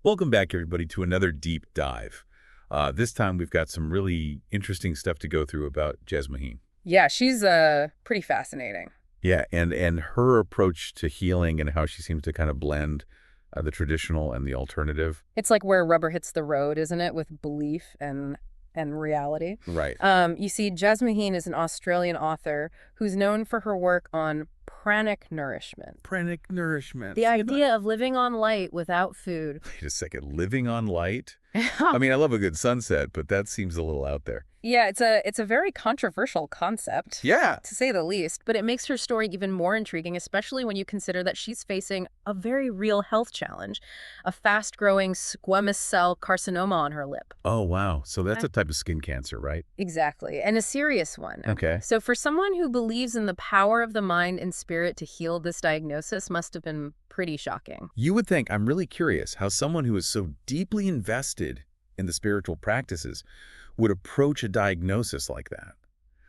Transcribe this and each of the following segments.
Welcome back, everybody, to another deep dive. This time, we've got some really interesting stuff to go through about Jasmuheen. Yeah, she's pretty fascinating. Yeah, and her approach to healing and how she seems to kind of blend the traditional and the alternative. It's like where rubber hits the road, isn't it, with belief and reality. Right. You see, Jasmuheen is an Australian author who's known for her work on pranic nourishment. Pranic nourishment. The idea of living on light without food. Wait a second. Living on light? I mean, I love a good sunset, but that seems a little out there. Yeah, it's a very controversial concept. Yeah. To say the least, but it makes her story even more intriguing, especially when you consider that she's facing a very real health challenge, a fast-growing squamous cell carcinoma on her lip. Oh, wow. So that's a type of skin cancer, right? Exactly, and a serious one. Okay. So for someone who believes in the power of the mind and spirit to heal, this diagnosis must have been pretty shocking. You would think, I'm really curious how someone who is so deeply invested in the spiritual practices would approach a diagnosis like that.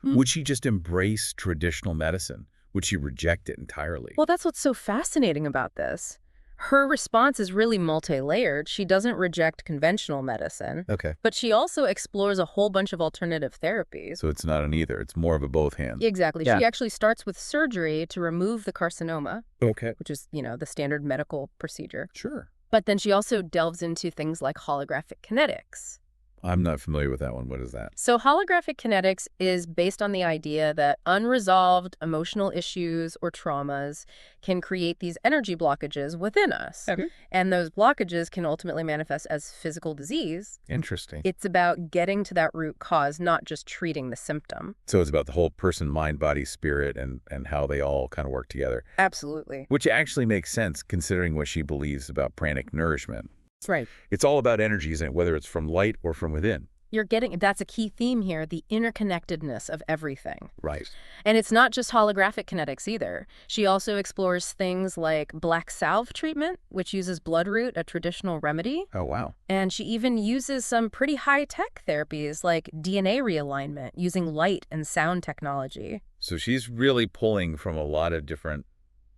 Would she just embrace traditional medicine? Would she reject it entirely? Well, that's what's so fascinating about this. Her response is really multi-layered. She doesn't reject conventional medicine, Okay. but she also explores a whole bunch of alternative therapies. So it's not an either. It's more of a both hand. Exactly. Yeah. She actually starts with surgery to remove the carcinoma, Okay. which is, the standard medical procedure. Sure. But then she also delves into things like holographic kinetics. I'm not familiar with that one. What is that? So holographic kinetics is based on the idea that unresolved emotional issues or traumas can create these energy blockages within us. Okay. And those blockages can ultimately manifest as physical disease. Interesting. It's about getting to that root cause, not just treating the symptom. So it's about the whole person, mind, body, spirit, and how they all kind of work together. Absolutely. Which actually makes sense considering what she believes about pranic nourishment. That's right. It's all about energy, isn't it? Whether it's from light or from within. That's a key theme here, the interconnectedness of everything. Right. And it's not just holographic kinetics either. She also explores things like black salve treatment, which uses bloodroot, a traditional remedy. Oh, wow. And she even uses some pretty high-tech therapies like DNA realignment using light and sound technology. So she's really pulling from a lot of different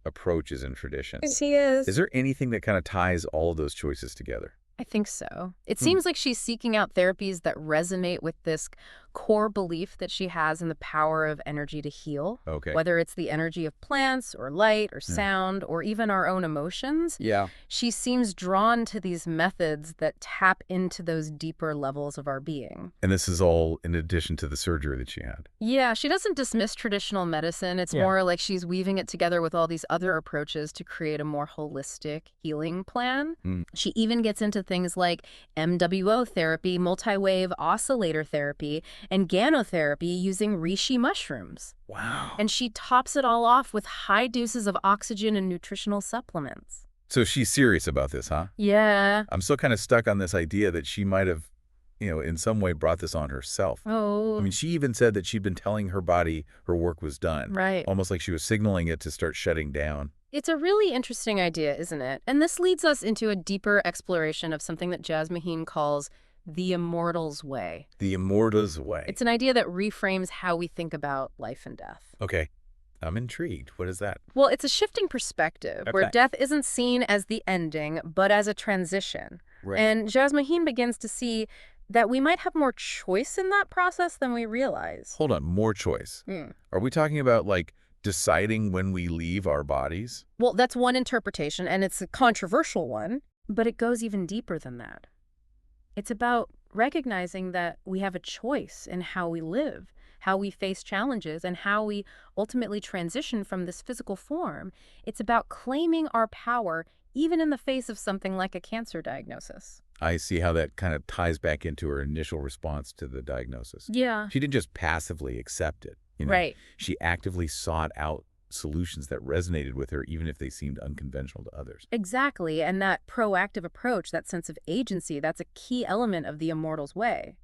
approaches and traditions. She is. Is there anything that kind of ties all of those choices together? I think so. It seems like she's seeking out therapies that resonate with this core belief that she has in the power of energy to heal. Okay. Whether it's the energy of plants or light or sound or even our own emotions. Yeah. She seems drawn to these methods that tap into those deeper levels of our being. And this is all in addition to the surgery that she had. Yeah, she doesn't dismiss traditional medicine. It's more like she's weaving it together with all these other approaches to create a more holistic healing plan. She even gets into things like MWO therapy, multi-wave oscillator therapy, and ganotherapy using reishi mushrooms. Wow. And she tops it all off with high doses of oxygen and nutritional supplements. So she's serious about this, huh? Yeah. I'm still kind of stuck on this idea that she might have, in some way brought this on herself. Oh. I mean, she even said that she'd been telling her body her work was done. Right. Almost like she was signaling it to start shutting down. It's a really interesting idea, isn't it? And this leads us into a deeper exploration of something that Jasmuheen calls the Immortals way. The Immortals way. It's an idea that reframes how we think about life and death. Okay. I'm intrigued. What is that? Well, it's a shifting perspective where death isn't seen as the ending, but as a transition. Right. And Jasmuheen begins to see that we might have more choice in that process than we realize. Hold on. More choice. Are we talking about, like, deciding when we leave our bodies? Well, that's one interpretation, and it's a controversial one, but it goes even deeper than that. It's about recognizing that we have a choice in how we live, how we face challenges, and how we ultimately transition from this physical form. It's about claiming our power even in the face of something like a cancer diagnosis. I see how that kind of ties back into her initial response to the diagnosis. Yeah. She didn't just passively accept it. Right. She actively sought out solutions that resonated with her, even if they seemed unconventional to others. Exactly. And that proactive approach, that sense of agency, that's a key element of the Immortals way.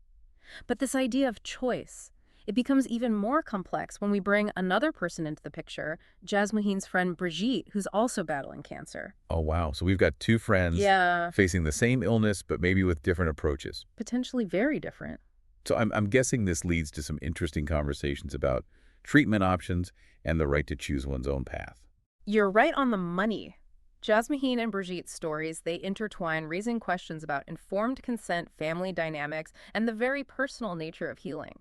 But this idea of choice, it becomes even more complex when we bring another person into the picture, Jasmuheen's friend Brigitte, who's also battling cancer. Oh, wow. So we've got two friends facing the same illness, but maybe with different approaches. Potentially very different. So I'm guessing this leads to some interesting conversations about treatment options and the right to choose one's own path. You're right on the money. Jasmuheen and Brigitte's stories, they intertwine, raising questions about informed consent, family dynamics, and the very personal nature of healing.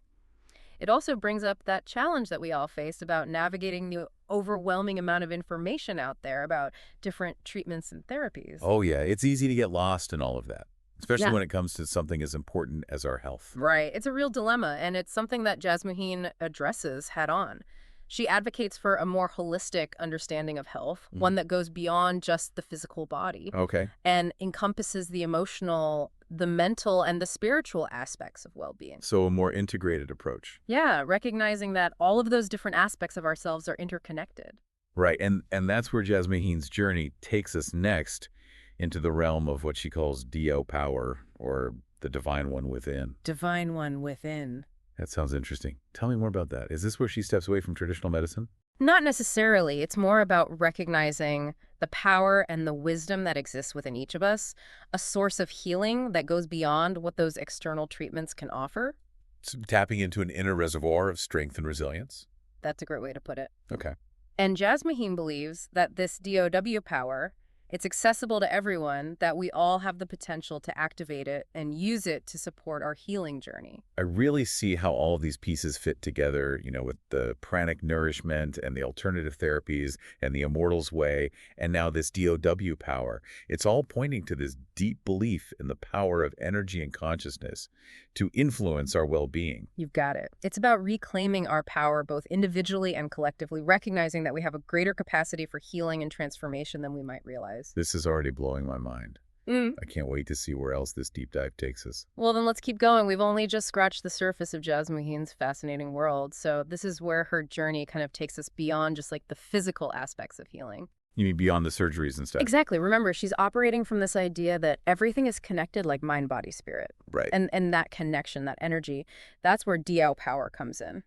It also brings up that challenge that we all face about navigating the overwhelming amount of information out there about different treatments and therapies. Oh, yeah, it's easy to get lost in all of that, especially Yeah. when it comes to something as important as our health. Right. It's a real dilemma, and it's something that Jasmuheen addresses head on. She advocates for a more holistic understanding of health, one that goes beyond just the physical body Okay. and encompasses the emotional, the mental, and the spiritual aspects of well-being. So a more integrated approach. Yeah, recognizing that all of those different aspects of ourselves are interconnected. Right, and that's where Jasmuheen's journey takes us next into the realm of what she calls Dio power, or the divine one within. Divine one within. That sounds interesting. Tell me more about that. Is this where she steps away from traditional medicine? Not necessarily. It's more about recognizing the power and the wisdom that exists within each of us, a source of healing that goes beyond what those external treatments can offer. So tapping into an inner reservoir of strength and resilience? That's a great way to put it. Okay. And Jasmuheen believes that this DOW power, it's accessible to everyone, that we all have the potential to activate it and use it to support our healing journey. I really see how all of these pieces fit together, with the pranic nourishment and the alternative therapies and the Immortals way, and now this DOW power. It's all pointing to this deep belief in the power of energy and consciousness to influence our well-being. You've got it. It's about reclaiming our power both individually and collectively, recognizing that we have a greater capacity for healing and transformation than we might realize. This is already blowing my mind. Mm. I can't wait to see where else this deep dive takes us. Well, then let's keep going. We've only just scratched the surface of Jasmuheen's fascinating world, so this is where her journey kind of takes us beyond just like the physical aspects of healing. You mean beyond the surgeries and stuff? Exactly. Remember, she's operating from this idea that everything is connected like mind, body, spirit. Right. And that connection, that energy, that's where DL power comes in.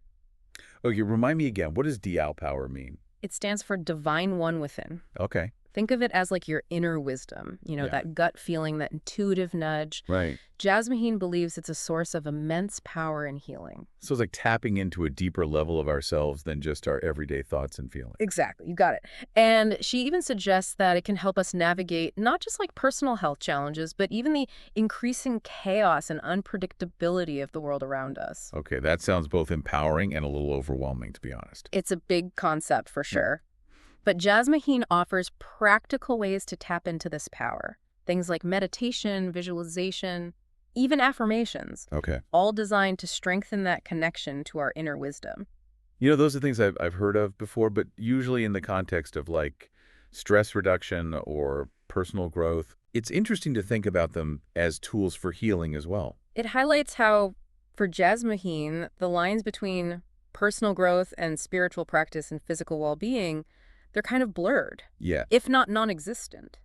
Okay, remind me again, what does DL power mean? It stands for Divine One Within. Okay. Think of it as like your inner wisdom, Yeah. that gut feeling, that intuitive nudge. Right. Jasmuheen believes it's a source of immense power and healing. So it's like tapping into a deeper level of ourselves than just our everyday thoughts and feelings. Exactly. You got it. And she even suggests that it can help us navigate not just like personal health challenges, but even the increasing chaos and unpredictability of the world around us. Okay, that sounds both empowering and a little overwhelming, to be honest. It's a big concept for sure. But Jasmuheen offers practical ways to tap into this power. Things like meditation, visualization, even affirmations, Okay. all designed to strengthen that connection to our inner wisdom. Those are things I've heard of before, but usually in the context of like stress reduction or personal growth. It's interesting to think about them as tools for healing as well. It highlights how, for Jasmuheen, the lines between personal growth and spiritual practice and physical well-being, they're kind of blurred, Yeah. if not non-existent.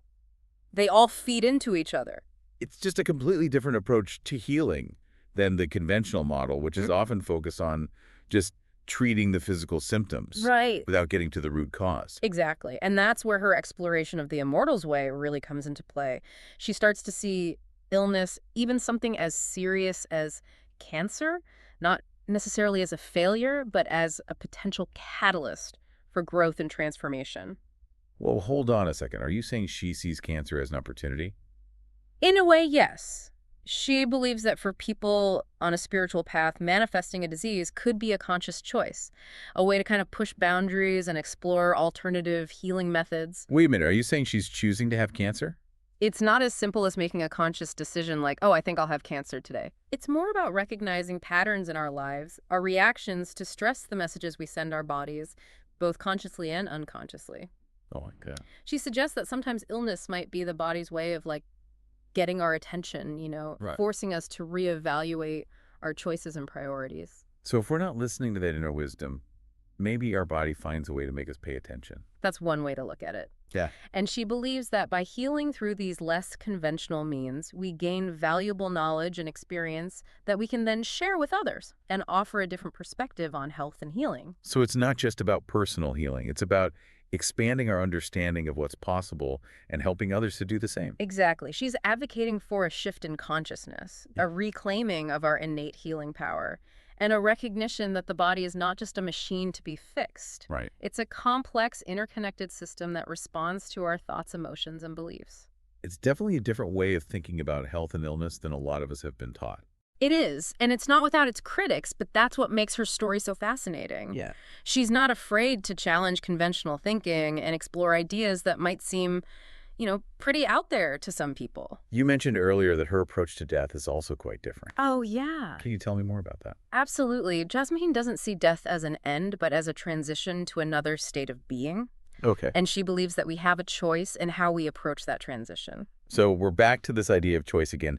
They all feed into each other. It's just a completely different approach to healing than the conventional model, which is often focused on just treating the physical symptoms Right. without getting to the root cause. Exactly. And that's where her exploration of the Immortals way really comes into play. She starts to see illness, even something as serious as cancer, not necessarily as a failure, but as a potential catalyst for growth and transformation. Well, hold on a second. Are you saying she sees cancer as an opportunity? In a way, yes. She believes that for people on a spiritual path, manifesting a disease could be a conscious choice, a way to kind of push boundaries and explore alternative healing methods. Wait a minute. Are you saying she's choosing to have cancer? It's not as simple as making a conscious decision like, oh, I think I'll have cancer today. It's more about recognizing patterns in our lives, our reactions to stress, the messages we send our bodies, both consciously and unconsciously. Oh, like that. She suggests that sometimes illness might be the body's way of like getting our attention, Right. forcing us to reevaluate our choices and priorities. So if we're not listening to that inner wisdom, maybe our body finds a way to make us pay attention. That's one way to look at it. Yeah. And she believes that by healing through these less conventional means, we gain valuable knowledge and experience that we can then share with others and offer a different perspective on health and healing. So it's not just about personal healing. It's about expanding our understanding of what's possible and helping others to do the same. Exactly. She's advocating for a shift in consciousness, a reclaiming of our innate healing power, and a recognition that the body is not just a machine to be fixed. Right. It's a complex, interconnected system that responds to our thoughts, emotions, and beliefs. It's definitely a different way of thinking about health and illness than a lot of us have been taught. It is, and it's not without its critics, but that's what makes her story so fascinating. Yeah. She's not afraid to challenge conventional thinking and explore ideas that might seem, pretty out there to some people. You mentioned earlier that her approach to death is also quite different. Oh, yeah. Can you tell me more about that? Absolutely. Jasmuheen doesn't see death as an end, but as a transition to another state of being. Okay. And she believes that we have a choice in how we approach that transition. So we're back to this idea of choice again.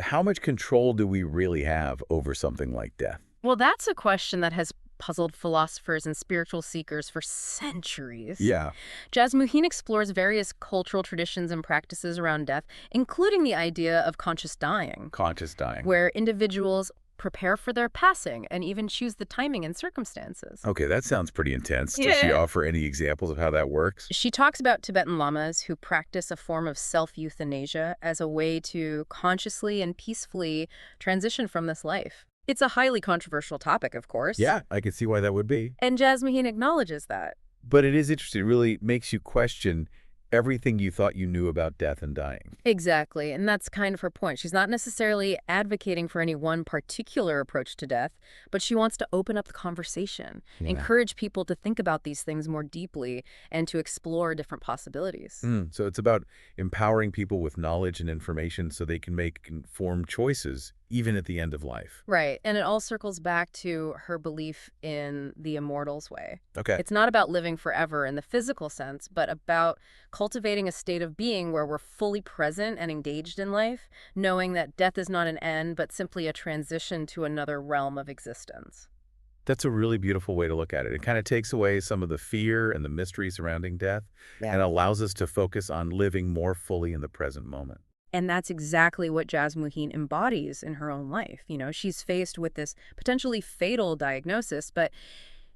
How much control do we really have over something like death? Well, that's a question that has puzzled philosophers and spiritual seekers for centuries. Yeah. Jasmuheen explores various cultural traditions and practices around death, including the idea of conscious dying, Conscious dying. where individuals prepare for their passing and even choose the timing and circumstances. Okay, that sounds pretty intense. Does she Yeah. offer any examples of how that works? She talks about Tibetan lamas who practice a form of self-euthanasia as a way to consciously and peacefully transition from this life. It's a highly controversial topic, of course. Yeah, I can see why that would be. And Jasmuheen acknowledges that. But it is interesting. It really makes you question everything you thought you knew about death and dying. Exactly, and that's kind of her point. She's not necessarily advocating for any one particular approach to death, but she wants to open up the conversation, encourage people to think about these things more deeply, and to explore different possibilities. So it's about empowering people with knowledge and information so they can make informed choices, even at the end of life. Right, and it all circles back to her belief in the Immortals way. Okay. It's not about living forever in the physical sense, but about cultivating a state of being where we're fully present and engaged in life, knowing that death is not an end, but simply a transition to another realm of existence. That's a really beautiful way to look at it. It kind of takes away some of the fear and the mystery surrounding death and allows us to focus on living more fully in the present moment. And that's exactly what Jasmuheen embodies in her own life. She's faced with this potentially fatal diagnosis, but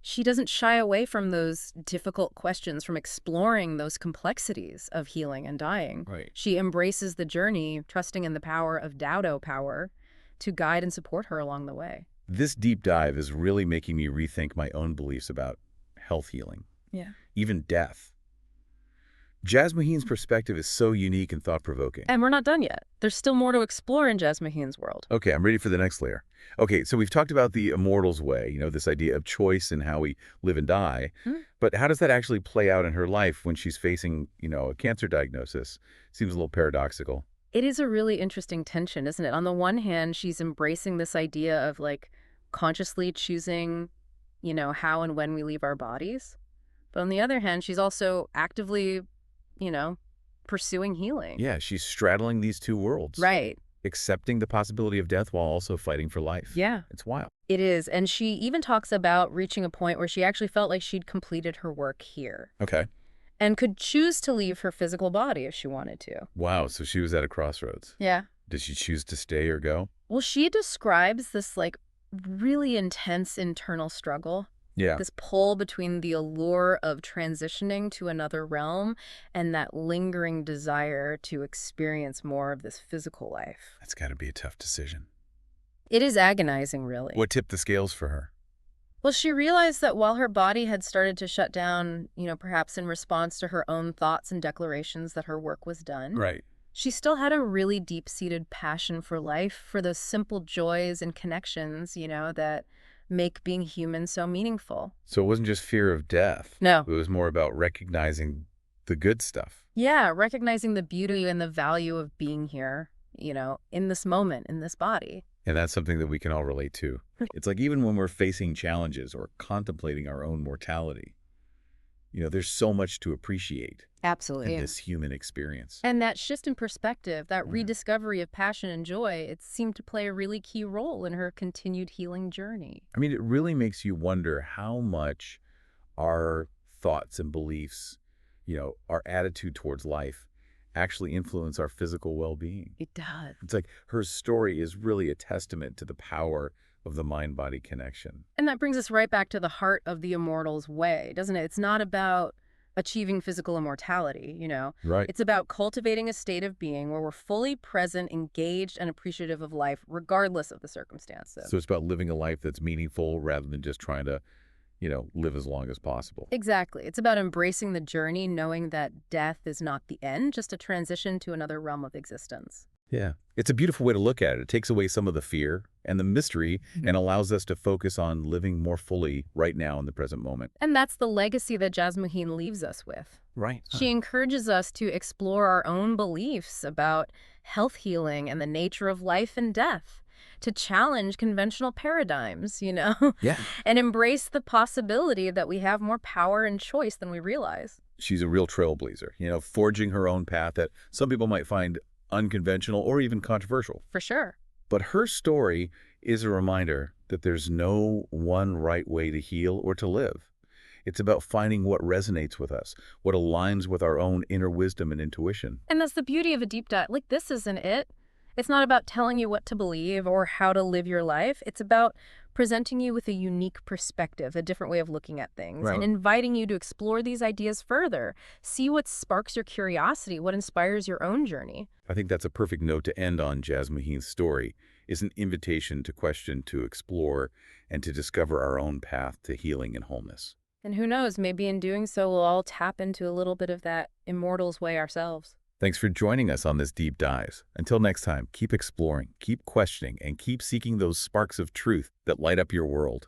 she doesn't shy away from those difficult questions, from exploring those complexities of healing and dying. Right. She embraces the journey, trusting in the power of Dao power to guide and support her along the way. This deep dive is really making me rethink my own beliefs about health healing, even death. Jasmuheen's perspective is so unique and thought-provoking. And we're not done yet. There's still more to explore in Jasmuheen's world. Okay, I'm ready for the next layer. Okay, so we've talked about the Immortals way, this idea of choice and how we live and die. But how does that actually play out in her life when she's facing, a cancer diagnosis? Seems a little paradoxical. It is a really interesting tension, isn't it? On the one hand, she's embracing this idea of consciously choosing, how and when we leave our bodies. But on the other hand, she's also actively pursuing healing. Yeah, she's straddling these two worlds. Right. Accepting the possibility of death while also fighting for life. Yeah. It's wild. It is. And she even talks about reaching a point where she actually felt like she'd completed her work here. Okay. And could choose to leave her physical body if she wanted to. Wow, so she was at a crossroads. Yeah. Did she choose to stay or go? Well, she describes this really intense internal struggle. Yeah. This pull between the allure of transitioning to another realm and that lingering desire to experience more of this physical life. That's got to be a tough decision. It is agonizing, really. What tipped the scales for her? Well, she realized that while her body had started to shut down, perhaps in response to her own thoughts and declarations that her work was done, Right. she still had a really deep-seated passion for life, for those simple joys and connections, that make being human so meaningful. So it wasn't just fear of death. No. It was more about recognizing the good stuff. Yeah, recognizing the beauty and the value of being here, in this moment, in this body. And that's something that we can all relate to. It's like even when we're facing challenges or contemplating our own mortality, there's so much to appreciate Absolutely. in this human experience. And that shift in perspective, that rediscovery of passion and joy, it seemed to play a really key role in her continued healing journey. I mean, it really makes you wonder how much our thoughts and beliefs, our attitude towards life actually influence our physical well-being. It does. It's like her story is really a testament to the power of the mind-body connection. And that brings us right back to the heart of the Immortals way, doesn't it? It's not about achieving physical immortality, you know. Right. It's about cultivating a state of being where we're fully present, engaged, and appreciative of life, regardless of the circumstances. So it's about living a life that's meaningful rather than just trying to, live as long as possible. Exactly. It's about embracing the journey, knowing that death is not the end, just a transition to another realm of existence. Yeah. It's a beautiful way to look at it. It takes away some of the fear and the mystery and allows us to focus on living more fully right now in the present moment. And that's the legacy that Jasmuheen leaves us with. Right. She encourages us to explore our own beliefs about health healing and the nature of life and death, to challenge conventional paradigms, Yeah. and embrace the possibility that we have more power and choice than we realize. She's a real trailblazer, forging her own path that some people might find unconventional or even controversial. For sure. But her story is a reminder that there's no one right way to heal or to live. It's about finding what resonates with us, what aligns with our own inner wisdom and intuition. And that's the beauty of a deep dive. Like, this isn't it. It's not about telling you what to believe or how to live your life. It's about presenting you with a unique perspective, a different way of looking at things, Right. and inviting you to explore these ideas further. See what sparks your curiosity, what inspires your own journey. I think that's a perfect note to end on. Jasmuheen's story is an invitation to question, to explore, and to discover our own path to healing and wholeness. And who knows, maybe in doing so, we'll all tap into a little bit of that Immortals way ourselves. Thanks for joining us on this deep dive. Until next time, keep exploring, keep questioning, and keep seeking those sparks of truth that light up your world.